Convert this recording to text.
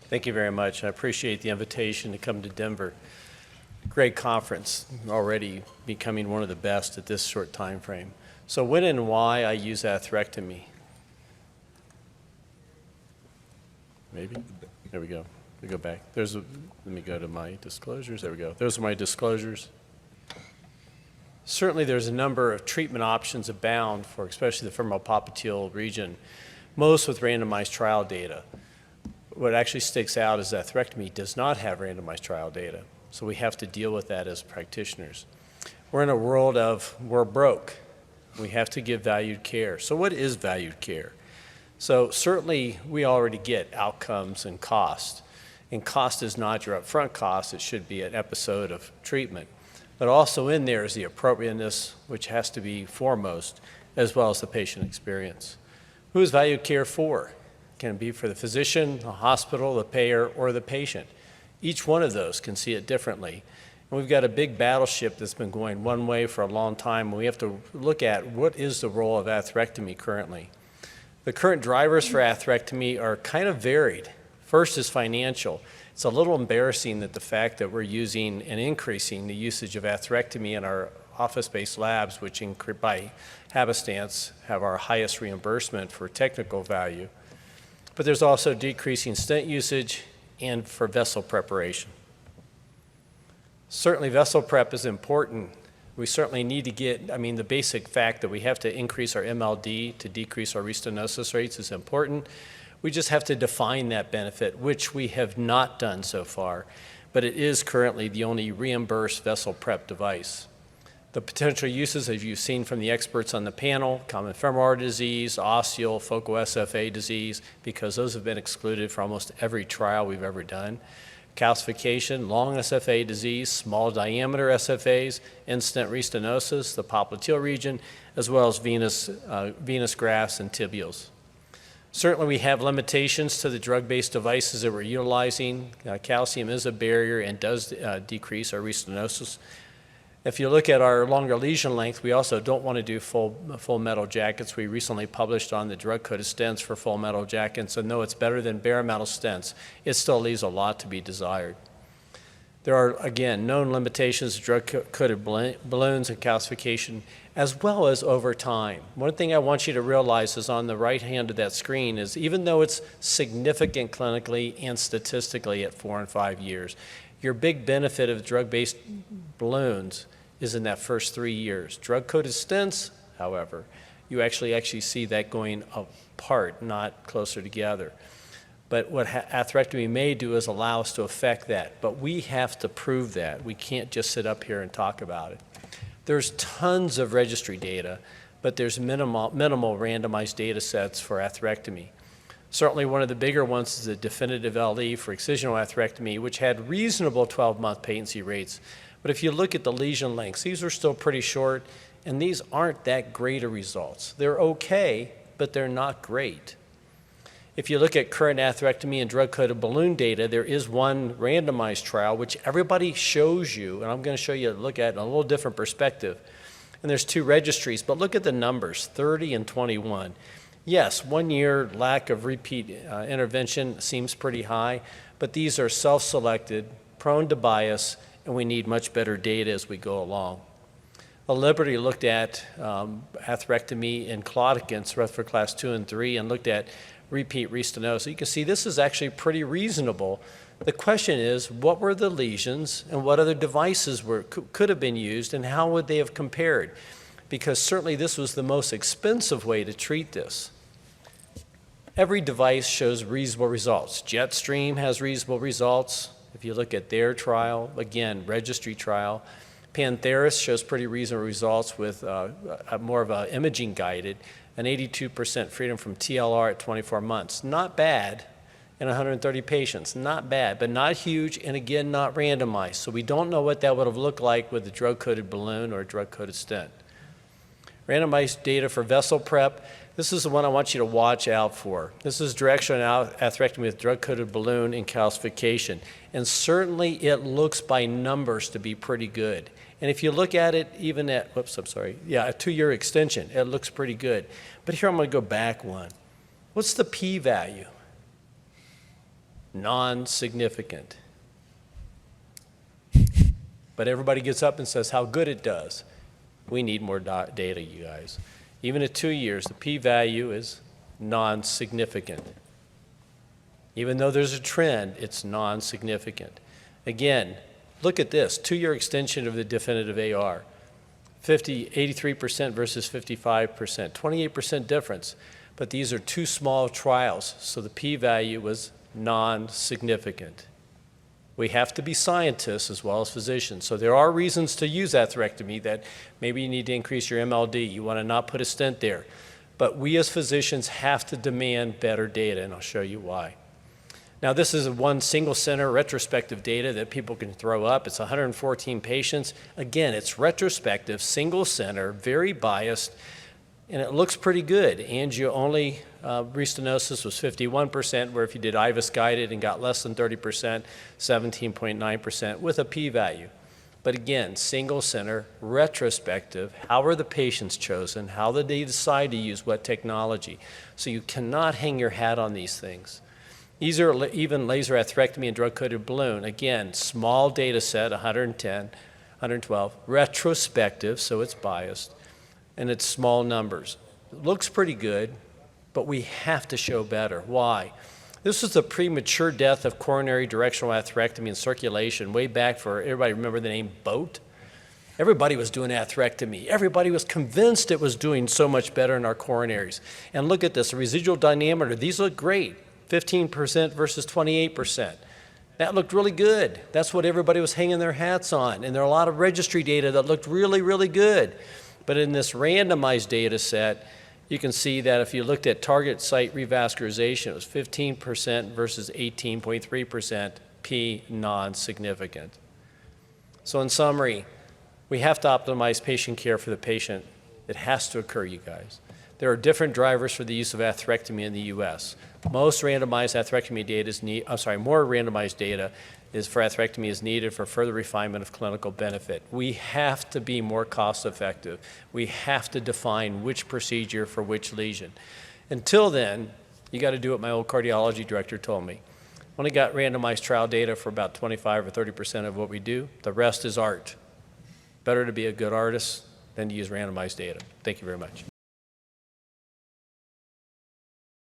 Thank you very much. I appreciate the invitation to come to Denver. Great conference, already becoming one of the best at this short time frame. So when and why I use atherectomy? Maybe? There we go. We go back. Let me go to my disclosures. There we go. Those are my disclosures. Certainly there's a number of treatment options abound for especially the femoral popliteal region, most with randomized trial data. What actually sticks out is that atherectomy does not have randomized trial data, so we have to deal with that as practitioners. We're in a world of we're broke. We have to give valued care. So what is valued care? So certainly we already get outcomes and cost. And cost is not your upfront cost. It should be an episode of treatment. But also in there is the appropriateness, which has to be foremost, as well as the patient experience. Who is valued care for? It can be for the physician, the hospital, the payer, or the patient. Each one of those can see it differently. And we've got a big battleship that's been going one way for a long time, and we have to look at what is the role of atherectomy currently. The current drivers for atherectomy are kind of varied. First is financial. It's a little embarrassing that the fact that we're using and increasing the usage of atherectomy in our office-based labs, which by happenstance have our highest reimbursement for technical value. But there's also decreasing stent usage and for vessel preparation. Certainly vessel prep is important. We certainly need to get, the basic fact that we have to increase our MLD to decrease our restenosis rates is important. We just have to define that benefit, which we have not done so far, but it is currently the only reimbursed vessel prep device. The potential uses, as you've seen from the experts on the panel, common femoral artery disease, osteal, focal SFA disease, because those have been excluded for almost every trial we've ever done. Calcification, long SFA disease, small diameter SFAs, in-stent restenosis, the popliteal region, as well as venous grafts and tibials. Certainly we have limitations to the drug-based devices that we're utilizing. Calcium is a barrier and does decrease our restenosis. If you look at our longer lesion length, we also don't want to do full metal jackets. We recently published on the drug-coated stents for full metal jackets, and though it's better than bare metal stents, it still leaves a lot to be desired. There are, again, known limitations to drug-coated balloons and calcification, as well as over time. One thing I want you to realize is on the right hand of that screen is even though it's significant clinically and statistically at 4 and 5 years, your big benefit of drug-based balloons is in that first 3 years. Drug-coated stents, however, you actually see that going apart, not closer together. But what atherectomy may do is allow us to affect that. But we have to prove that. We can't just sit up here and talk about it. There's tons of registry data, but there's minimal randomized data sets for atherectomy. Certainly one of the bigger ones is the definitive LE for excisional atherectomy, which had reasonable 12-month patency rates. But if you look at the lesion lengths, these are still pretty short, and these aren't that great of results. They're okay, but they're not great. If you look at current atherectomy and drug-coated balloon data, there is one randomized trial, which everybody shows you, and I'm going to show you look at in a little different perspective. And there's 2 registries, but look at the numbers, 30 and 21. Yes, 1 year lack of repeat intervention seems pretty high, but these are self-selected, prone to bias, and we need much better data as we go along. Liberty looked at atherectomy in claudicants, Rutherford class 2 and 3, and looked at repeat restenosis. You can see this is actually pretty reasonable. The question is, what were the lesions and what other devices could have been used and how would they have compared? Because certainly this was the most expensive way to treat this. Every device shows reasonable results. JETSTREAM has reasonable results. If you look at their trial, again, registry trial. Pantheris shows pretty reasonable results with more of a imaging guided, an 82% freedom from TLR at 24 months. Not bad in 130 patients, not bad, but not huge, and again, not randomized. So we don't know what that would have looked like with a drug-coated balloon or a drug-coated stent. Randomized data for vessel prep. This is the one I want you to watch out for. This is directional atherectomy with drug-coated balloon and calcification. And certainly it looks by numbers to be pretty good. And if you look at it even at, a 2-year extension, it looks pretty good. But here I'm going to go back one. What's the p-value? non-significant. But everybody gets up and says how good it does. We need more data, you guys. Even at 2 years, the p-value is non-significant. Even though there's a trend, it's non-significant. Again, look at this, 2-year extension of the definitive AR. 83% versus 55%, 28% difference. But these are 2 small trials, so the p-value was non-significant. We have to be scientists as well as physicians. So there are reasons to use atherectomy, that maybe you need to increase your MLD. You want to not put a stent there. But we as physicians have to demand better data, and I'll show you why. Now, this is one single center retrospective data that people can throw up. It's 114 patients. Again, it's retrospective, single center, very biased, and it looks pretty good. Angio-only restenosis was 51%, where if you did IVUS guided and got less than 30%, 17.9% with a p-value. But again, single center, retrospective, how are the patients chosen? How did they decide to use what technology? So you cannot hang your hat on these things. Even laser atherectomy and drug-coated balloon, again, small data set, 110, 112, retrospective, so it's biased, and it's small numbers. It looks pretty good, but we have to show better. Why? This was the premature death of coronary directional atherectomy and circulation way back for, everybody remember the name BOAT? Everybody was doing atherectomy. Everybody was convinced it was doing so much better in our coronaries. And look at this, the residual diameter, these look great, 15% versus 28%. That looked really good. That's what everybody was hanging their hats on. And there are a lot of registry data that looked really, really good. But in this randomized data set, you can see that if you looked at target site revascularization, it was 15% versus 18.3%, P non-significant. So in summary, we have to optimize patient care for the patient. It has to occur, you guys. There are different drivers for the use of atherectomy in the US. Most randomized atherectomy data is more randomized data for atherectomy is needed for further refinement of clinical benefit. We have to be more cost effective. We have to define which procedure for which lesion. Until then, you got to do what my old cardiology director told me. Only got randomized trial data for about 25 or 30% of what we do. The rest is art. Better to be a good artist than to use randomized data. Thank you very much.